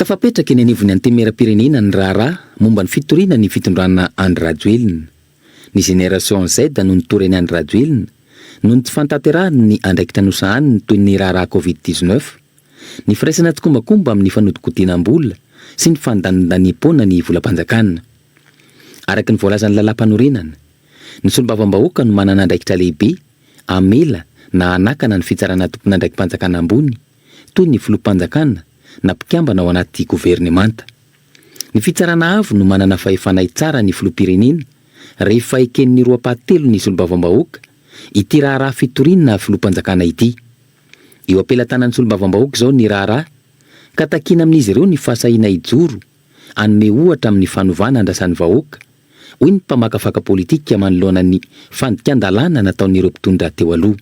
Tafapetraka eny anivony antemera-pirenena ny raharaha momba ny fitoriana ny fitondrana Andry Rajoelina. Ny génération Z noho ny toreny Andry Rajoelina noho ny tsy fantanterahany ny andraikitra nosahaniny toy ny raharaha Covid-19, ny firaisana tokombakomba amin'ny fanodikotinam-bola sy ny fandanindanimpona ny volam-panjakana. Araky ny voalazan'ny lalam-panorenana, ny solombavambahoaka no manana andraikitra lehibe, amela na anakana ny fitsarana tompon'andraiki-panjakana ambony toy ny filoham-panjakana na mpikambana ao anaty governemanta. Ny fitsarana avo no manana fahefanay tsara ny filoham-pirenena rehefa eken'ny roapatelo ny solombavambahoaka ity raharaha fitoriana filoham-panjakana ity. Eo ampelantanan'ny solombavambahoaka zao ny raharaha ka takina amin'izy ireo ny fahasahiana ijoro anome ohatra amin'ny fanovana andrasan'ny vahoaka, hoy ny mpamakafaka politika manoloana ny fandikan-dalàna nataon'ireo mpitondra teo aloha.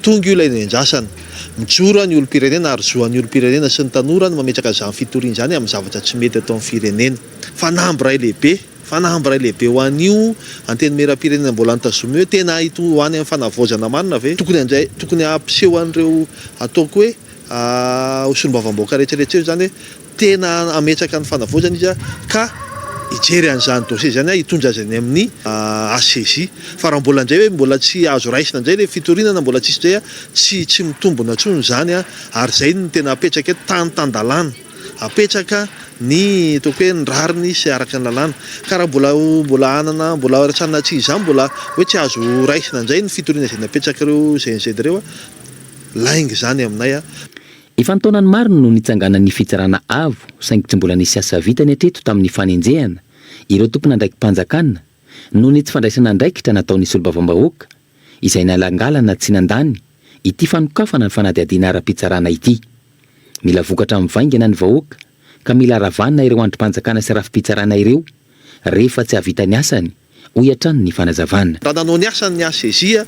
Tonga io ilay andrasana mijoro ny olom-pirenena ary zoan'ny olom-pirenena sy ny tanora no mametraka izany fitoriana izany amin'ny zavatra tsy mety atao amin'ny firenena. Fanamby ray lehibe ho an'io antenimera-pirenena mbola nitazoma hoe tena ito ho any amin'ny fanavaozana marina ve tokony ampiseho an'ireo ataoko hoe solombavambahoaka rehetrarehetra zany hoe tena ametraka ny fanavaozana izy ka ijery an'izany dossier zany hitondra azy any amin'ny ACJ. Fa raha mbola indray hoe mbola tsy azo raisina indray le fitorinana, mbola tsisy indray tsy mitombona tsony zany ary zay no tena apetraka tan-tandalàna, apetraka ny ataoko hoe nrariny sy araka ny lalàna. Ka raha mbola ratsanina tsy izany, mbola hoe tsy azo raisina indray ny fitoriana izay napetraka ireo GNZ ireo laingy zany aminay Ifantaonany maro no nitsanganan'ny fitsarana avo saingy tsy mbola nisy asa vitany hatreto tamin'ny fanenjehana ireo tompon'andraiki-panjakana noho ny tsy fandraisana andraikitra nataon'ny solombavambahoaka izay nalangalana tsy nandany ity fanokafana ny fanadihadiana ara-pitsarana ity. Mila vokatra mivaingana ny vahoaka ka mila ravanina ireo andrim-panjakana sy rafi-pitsarana ireo rehefa tsy havita ny asany hoy hatrany ny fanazavana. Raha nanao ny asany ny ACJ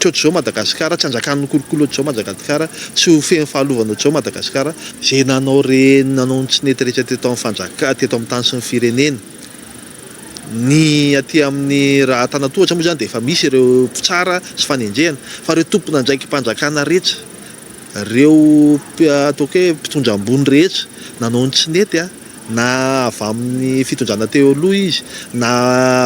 ohatr'izao Madagasikara, tsy anjakan'ny kolokolo ohatr'izao Madagasikara, tsy ho feny fahalovana ohatr'izao Madagasikara, zay nanao ny tsy nety rehetra teto amin'ny fanjakana, teto amin'ny tany sy ny firenena. Ny aty amin'ny raha tanatohatra moa zany dia efa misy ireo mpitsara sy fanenjehana, fa ireo tompona andraiki-panjakana rehetra, ireo ataoko hoe mpitondra ambony rehetra nanao ny tsy nety na avy amin'ny fitondrana teo aloha izy na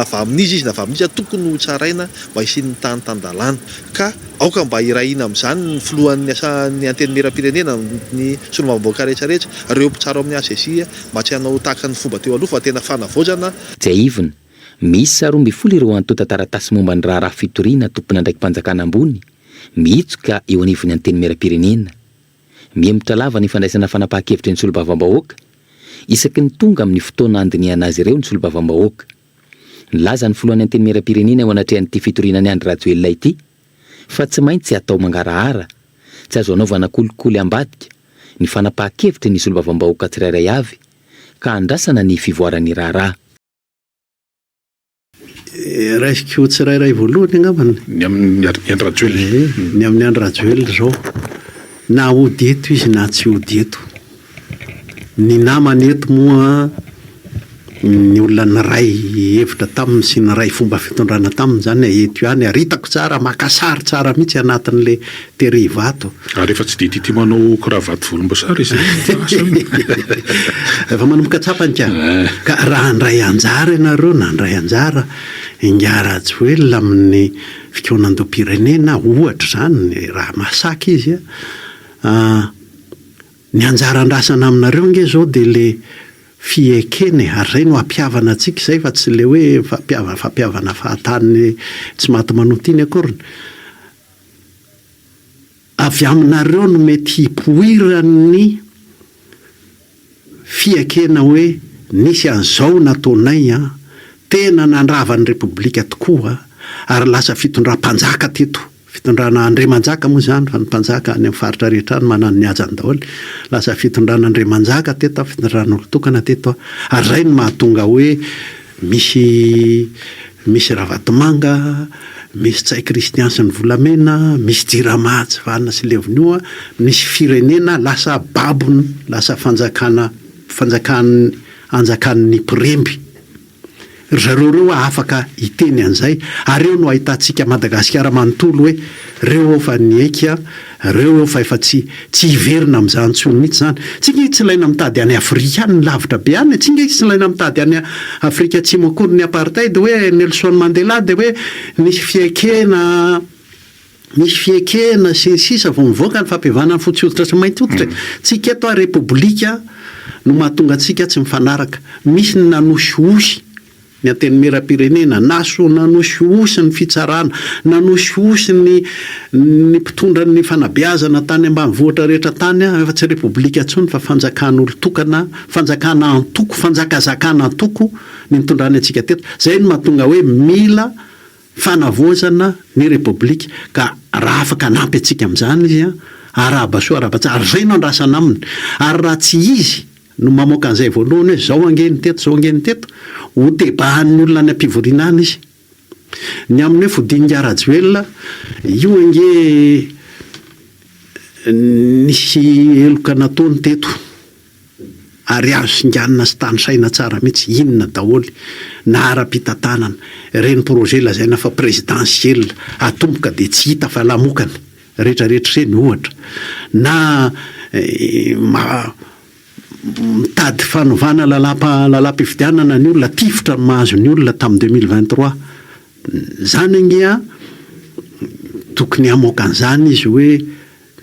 avy amin'izy na avy amin'izy tokony ho tsaraina mba hisian'ny tan-tandalàna. Ka aoka mba hirahina amin'izany ny filohan'ny asan'ny antenimera-pirenena ny solombavambahoaka rehetrarehetra, ireo mpitsara amin'ny ACJ mba tsy hanao tahaka ny fomba teo aloha fa tena fanavaozana. Tsy aivina, misy 12 ireo antota taratasy momba ny raharaha fitoriana tompon'andraiki-panjakana ambony miitsoka eo anivon'ny antenimera-pirenena. Miemotra lava ny fandraisana fanapahan-kevitry ny solombavambahoaka isaky ny tonga amin'ny fotoana andiniana azy ireo ny solombavambahoaka. Nilaza ny filohan'ny antenimera-pirenena eo anatrehan'ity fitoriana ny Andry Rajoelina ity fa tsy maintsy atao mangarahara, tsy azo anaovana kolikoly ambadika ny fanapahan-kevitry ny solombavambahoaka tsirairay avy ka andrasana ny fivoaran'ny raharaha. Raisiko tsirairay voalohany angambany ny amin'ny Andry Rajoelina, ny amin'ny Andry Rajoelina zao na ody eto izy na tsy ody eto. Ny namany eto moa ny olona niray hevitra taminy sy niray fomba fitondrana taminy zany eto ihany, ary hitako tsara makasary tsara mihitsy anatin'le terivato. Rehefa tsy dia tia manao kravaty volomboasary izy efa manomboka tsapany ka raha ndray anjara ianareo na ndray anjara Andry Rajoelina amin'ny fikonan-doam-pirenena ohatra zany raha masaky izy ny anjara andrasana aminareo nge zao dia le fiekeny ary zay no ampiavana antsika izay fa tsy le hoe fampiavana fahatany tsy maty manotiny akoriny. Avy aminareo no mety hipoirany fiekena hoe nisy an'izao nataonay tena nandrava ny repoblika tokoa ary lasa fitondram-panjaka teto. Fitondrana Andriamanjaka moa zany fa ny mpanjaka any amin'ny faritra rehetra any manana ny ajany daholo, lasa fitondrana Andriamanjaka teto, fitondrana olon-tokana teto, ary zay no mahatonga hoe misy ravatomanga, misy tsay kristian sy ny volamena, misy jirama tsy vanina sy levony io, misy firenena lasa babony, lasa anjakan'ny mpiremby. Zareo reo afaka hiteny an'izay, ary eo no ahitantsika Madagasikara manontolo hoe reo fa niaika reo fa efa tsy hiverina amin'izany tsony mihitsy zany. Tsika tsy ilaina mitady any Afrika any ny lavitra be any, tsika tsy ilaina mitady any Afrika atsimo akory ny apartheid hoe Nelson Mandela de hoe nisy fiekena sisa vao mivoaka ny fampihavana ny fotsy hoditra sy mainty hoditra. Tsika eto a repoblika no mahatonga antsika tsy mifanaraka. Misy ny nanosihosy ny anteny mera-pirenena, nanosihosy ny fitsarana, nanosihosy ny mpitondra ny fanabeazana tany ambanivohitra rehetra tany efa tsy repoblika intsony fa fanjakan'olo tokana, fanjakana antoko, fanjakazakana antoko ny mitondrany antsika teto. Zay no mahatonga hoe mila fanavoazana ny repoblika, ka raha afaka anampy antsika amin'izany izy araba soa araba tsara, zay no andrasana aminy. Ary raha tsy izy no mamoaka an'izay voalohany hoe zao angeny teto, zao angeny teto, ho tebahan'ny olona ny ampivoriana any izy. Ny amin'ny hoe Fodinga Rajoelina, io ange nisy eloka nataony teto ary azo singanina sy tany saina tsara mihitsy, inona daholy na ara-pitantanana reny projet lazaina fa présidentiel atomboka de tsy hita fa lamokany rehetrarehetra reny ohatra, na mitady fanovana lalam-pifidianana ny olona, tifotra ny mahazo ny olona tamin'ny 2023. Zany angia tokony hamoaka an'izany izy hoe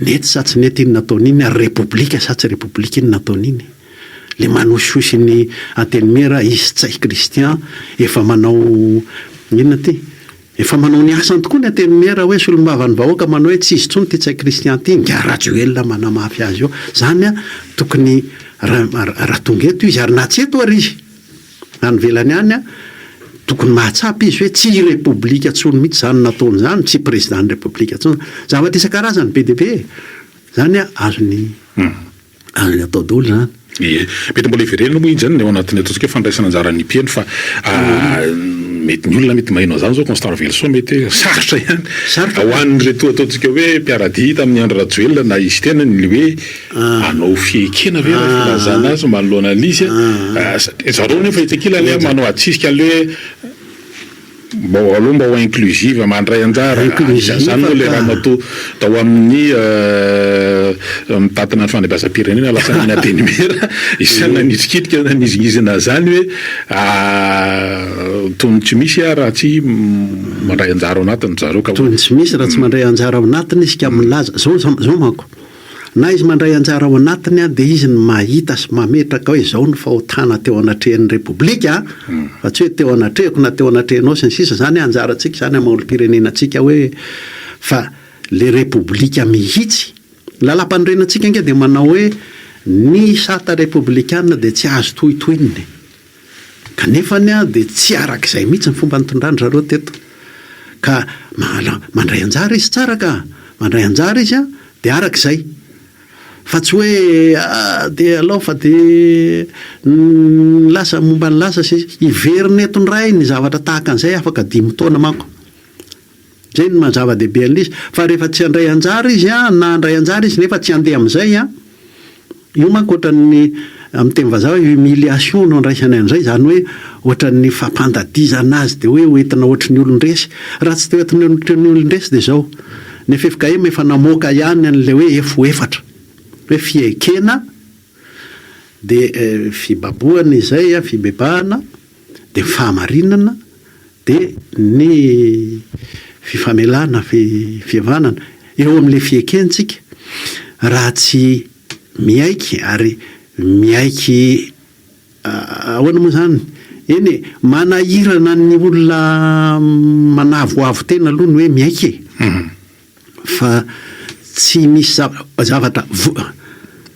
nety sa tsy nety iny nataony iny, ary repoblika sa tsy repoblika iny nataony iny. Le manosihosy ny anteny mera izy tsay Kristian efa manao inona ty, efa manao ny asany tokoa ny anteny mera hoe solombavan'ny vahoaka manao hoe tsy izy tsony ty tsay Kristian ty, nga Rajoelina manamafy azy eo. Zany tokony raha tonga eto izy, ary na tsy eto ary izy any velany any tokony mahatsapy izy hoe tsy repoblika tsony mihitsy zany nataony zany, tsy président repoblika tsony. Zavatra isan-karazany be dia be zany azony atao daholo zany. Ie, mety mbola iverena moa iny zany ao anatin'ny ataontsika fandraisana anjara ny mpieny fa mety ny olona mety mahinao zany zao Constant Velson mety sarotra ihany ho an'ireto ataontsika hoe mpiaradia tamin'ny andro Rajoelina na izy tena ny hoe anao fiekena ve raha filazana azy manoloana an'izy zareo nefa itsekila le manao atsisika le aloha mba ho inclusive mandray anjara zany moa le raha natao tao amin'ny mitatana ny fanabeazam-pirenena lasa ny anteny mera isany nanitsikidika nanizingizina zany hoe tony tsy misy raha tsy mandray anjara ao anatiny zareo ka tony tsy misy raha tsy mandray anjara ao anatiny izy ka milaza zao manko na izy mandray anjara ao anatiny dia izy ny mahita sy mametraka hoe zao ny fahotana teo anatrehan'ny repoblika fa tsy hoe teo anatrehako na teo anatrehanao sy ny sisa zany anjarantsika zany amaolo-pirenenantsika hoe fa le repoblika mihitsy lalam-panorenantsika nge dia manao hoe ny sata repoblikanina dia tsy azo tohitohininy kanefany dia tsy arak'izay mihitsy ny fomba nitondrany zareo teto ka mandray anjara izy tsara ka mandray anjara izy dia arak'izay fa tsy hoe dia alao fa dia lasa momba ny lasa sy iveriny eto ny ray ny zavatra tahaka an'izay afaka 10 taona manko zay ny mazava-dehibe an'izy. Fa rehefa tsy handray anjara izy na handray anjara izy nefa tsy handeha amin'izay io manko ohatran'ny amin'ny teny vazaha hoe humiliation no andraisany an'izay, zany hoe ohatran'ny fampandadizana azy dia hoe hoentina ohatran'ny olon-dresy. Raha tsy te hoentina olon-dresy dia zao ny FFKM efa namoaka ihany an'ilay hoe efatra hoe fiekena dia fibaboana izay fibebahana dia fahamarinana dia ny fifamelana fihavanana eo amin'ilay fiekentsika raha tsy miaiky ary miaiky ahoana moa zany eny manahirana ny olona manavoavo tena aloha ny hoe miaiky fa tsy misy zavatra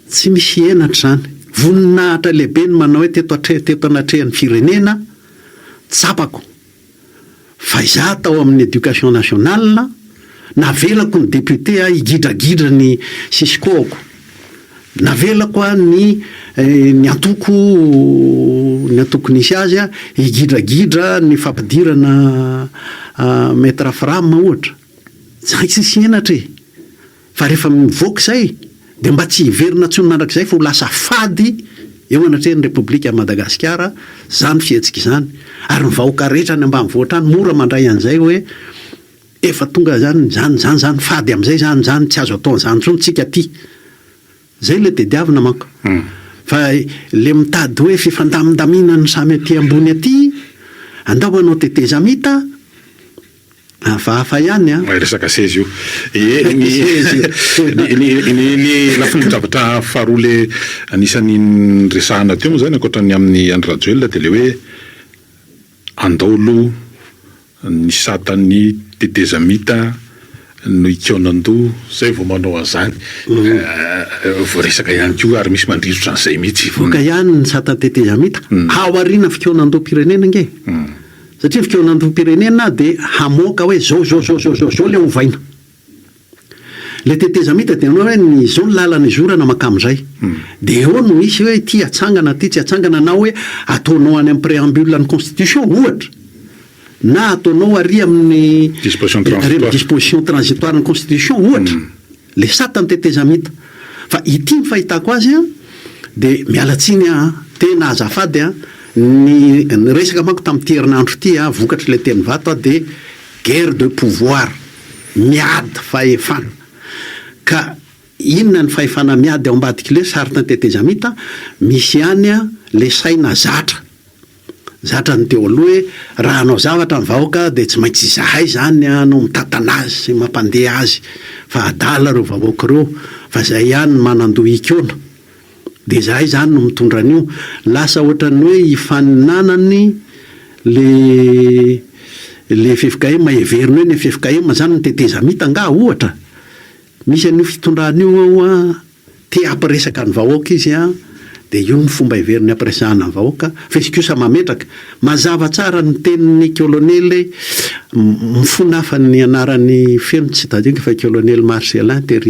tsy misy henatra zany voninahitra lehibe ny manao hoe teto anatrehan'ny firenena tsapako fa izaho tao amin'ny éducation nationale navelako ny député higidragidra ny sisikôko, navelako ny antoko nisy azy higidragidra ny fampidirana maître Frame ohatra tsy sisy henatra fa rehefa mivoaka izay dia mba tsy hiverina tsony mandrakizay fa ho lasa fady eo anatrehan'ny repoblika efa tonga zany fady am'izay zany tsy azo ataon'izany zao tsika ty zay le tediavina manko fa le mitady hoe fifandamindamina ny samy aty ambony aty andao anao teteza mita hafahafa ihany resaka sezy io ny lafiny zavatra faharoa le anisan'ny resahana teo moa zany ankoatrany amin'ny Andry Rajoelina dia le hoe andaolo ny satan'ny tetezamita no ikionandoha zay vao manao an'izany voaresaka ihany koa ary misy mandrizotra an'izay mihitsy voka ihany ny satany tetezamita ao ariana fikionandoha pirenena nge satria fikionandoha pirenena dia hamoaka hoe zao le ovaina le tetezamita dia anao hoe ny zao ny lalana izorana makamin'izay dia eo no misy hoe ty atsangana ty tsy atsangana na hoe ataonao any amin'ny préambule ny constitution ohatra na ataonao ary amin'ny disposition transitoire ny constitution ohatra le satany tetezamita fa ity ny fahitako azy dia mialatsiny tena azafady ny resaka manko tamin'ity herinandro ity vokatra le teny vato dia guerre de pouvoir miady fahefana ka inona ny fahefana miady ao ambadiky le saritany tetezamita misy ihany le saina zatra ny teo aloha hoe raha anao zavatra ny vahoaka dia tsy maintsy izahay zany no mitantana azy sy mampandeha azy fa adala reo vahoaka reo fa zay ihany manandoha ikona dia zahay zany no mitondra an'io lasa ohatrany hoe hifaninanany le FFKM everiny hoe ny FFKM zany ny tetezamita nga ohatra misy an'io fitondran'io te ampiresaka ny vahoaka izy dia io ny fomba heveriny ampiresahana ny vahoaka fa izy kosa mametraka mazava tsara ny tenin'ny kolonely mifona hafa ny anarany feno tsy tadinga fa kolonely Marcelin teo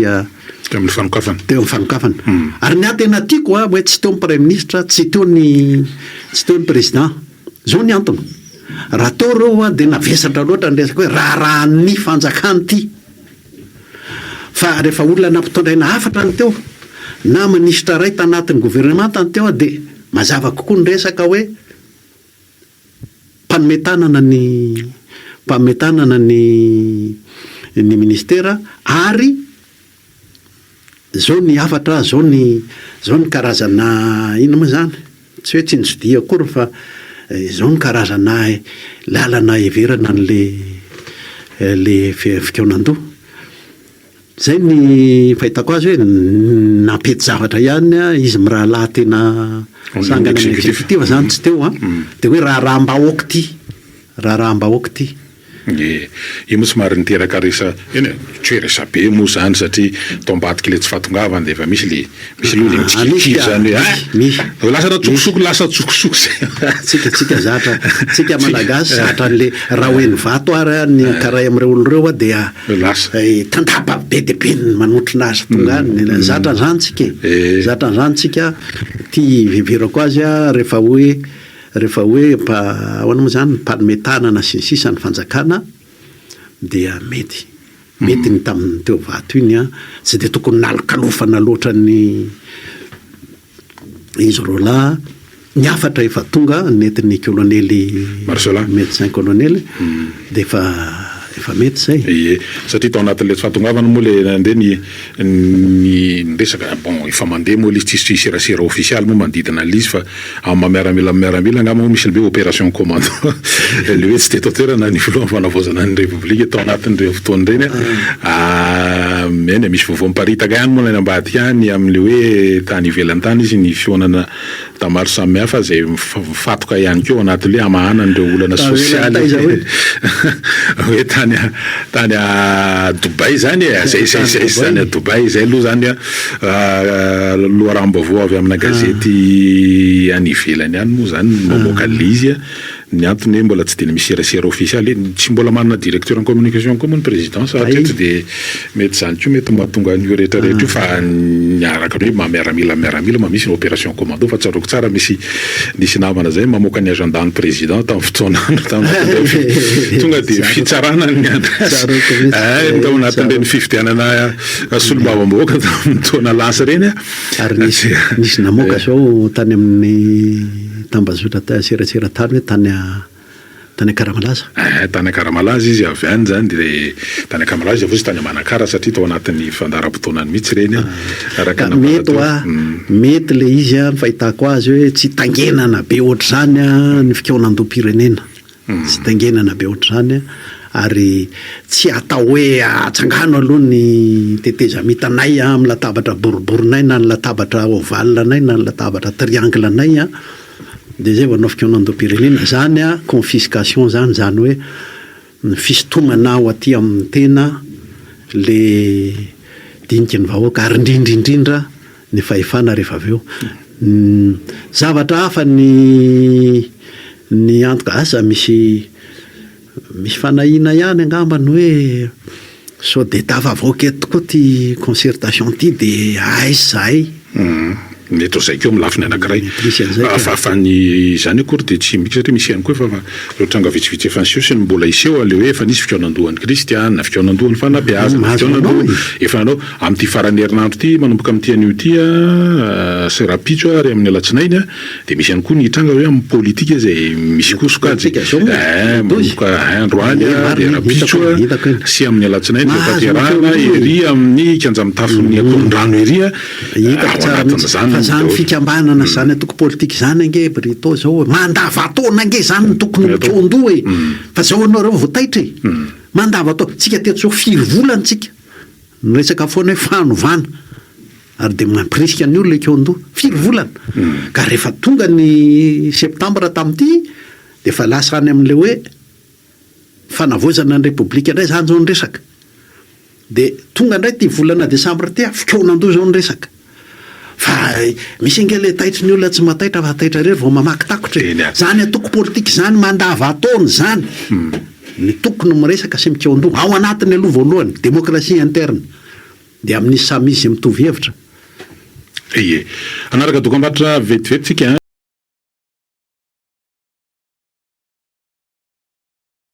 amin'ny fanokafana ary ny atena tiako hoe tsy teo ny prime ministre tsy teo ny président zao ny antony raha teo reo dia navesatra loatra ny resaka hoe raha ny fanjakany ty fa rehefa olona nampitondraina hafatra ny teo na ministra ray tanatin'ny gouvernement tany teo dia mazava kokoa ny resaka hoe mpanometanana ny ministera ary zao ny hafatra zao ny karazana ino moa zany tsy hoe tsy nizodia akory fa zao ny karazana lalana heverana le fikionandoha zay ny fahitako azy hoe nampety zavatra ihany izy miraha tena sangana amin'ny exécutif zany tsy teo dia hoe raha mbahoaka ty io moa somary niteraka resa eny tsy hoe resa be moa zany satria tao ambadiky le tsy fahatongavany dia efa misy le mitsikikivy zany hoe lasa natsokosoko tsika zatra tsika malagasy zatra n'le raha hoe ny vato ary ny karay amin'ireo olon'ireo dia tandapa be dia be ny manotrina azy tonga any zatra n'izany tsika ty viverako azy rehefa hoe ahoana moa zany mpanometanana sy ny sisa ny fanjakana dia mety ny tamin'ny teo vato iny tsy dia tokony nalokalofana loatra ny izy rola ny afatra efa tonga nentin'ny kolonely médecin kolonely dia efa mety zay satria tao anatin'le tsy fahatongavana moa le nandeha ny resaka bon efa mandeha moa le tsisy serasera officialy moa manodidina an'izy fa amin'ny miaramila angamba moa misy le hoe opération commando le hoe tsy teto toerana ny voalohany fanavaozana ny république tao anatin'ireo fotoana ireny eny misy vaovao miparitaka ihany moa ny ambadika ihany amin'le hoe tany ivelan-tany izy ny fionana tamaro samihafa zay mifatoka ihany keo anatin'le amahana an'ireo olana sosialy hoe tany a Dubai zany zay zany a Dubai zay aloha zany loharam-baovao avy amina gazety any ivelany ihany moa zany mamoaka lizy ny antony hoe mbola tsy dia misy serasera officialy tsy mbola manana directeur en communication koa moa ny président sahatrety dia mety zany koa mety mahatonga an'io rehetrarehetra io fa niaraka ny hoe miaramila misy ny opération commando fa tsaroko tsara nisy namana zay mamoaka ny agenda ny président tamin'ny fotoanandro tonga dia fitsarana ny andro tao anatin'ireny fifidianana solombavamboaka tamin'ny taona lasa reny ary nisy namoaka zao tany amin'ny tambazotra serasera tany hoe tany Akaramalaza. Tany Akaramalaza izy avy any zany de tany Akaramalaza avy izy tany Manakara satria tao anatin'ny fandaharam-potoanany mihitsy reny araka mety le izy a fahitako azy hoe tsy tangenana be ohatr' zany a ny fikaonandoam-pirenena tsy tangenana be ohatr' zany ary tsy atao hoe atsangano aloha ny tetezamitanay amin'ny latabatra boriborinay na ny latabatra ovalanay na ny latabatra trianglenay a de zay vanao fikaonandoam-pirenena zany a confiscation zany hoe ny fisotomana ao aty amin'ny tena le diniky ny vahoaka ary indrindrindrindra ny fahefana rehefa avy eo zavatra hafa ny antoka asa misy fanahina ihany angambany hoe sao de tafavoaka eto tokoa ty concertation ty de zahay mety ao zay keo amin'ny lafiny anankiray fafany zany akory de tsy mika satria misy ihany koa fa loatranga vitsivitsy efa niseho sy ny mbola iseho aleo hoe efa nisy fikaonandohan'ny kristiana fikaonandohan'ny fanabeazana fikaonandoha efa nanao amin'ity farany herinandro ty manomboka amin'ty anio ty serapitso ary amin'ny alatsinainy de misy ihany koa ny hitranga hoe amin'ny politika zay misy kosokajy manomboka androany de rapitso sy amin'ny alatsinainy faterana ery amin'ny kanjamitafony akorondrano ery anatin'izany zany fikambanana zany atoko politika zany ange Brito zao mandavataona ange zany ny tokony mitrondoa fa zao anareo voataitry mandavataona tsika teto zao 4 volana tsika ny resaka foana hoe fanovana ary de mampirisika ny olona keondoa 4 volana ka rehefa tonga ny septambra tamity de fa lasa any amin'le hoe fanavozana ny republika indray zany zao ny resaka de tonga indray ty volana desambra ty fikaonandoha zao ny resaka fa misy ngele taitry ny olona tsy mataitra fa taitra rery vao mamaky takotra zany atoko politika zany mandavataona zany ny tokony miresaka sy mikaondoha ao anatiny aloha voalohany demokrasia interne de amin'ny samizy mitovy hevitra anaraka dokam-barotra vetivety tsika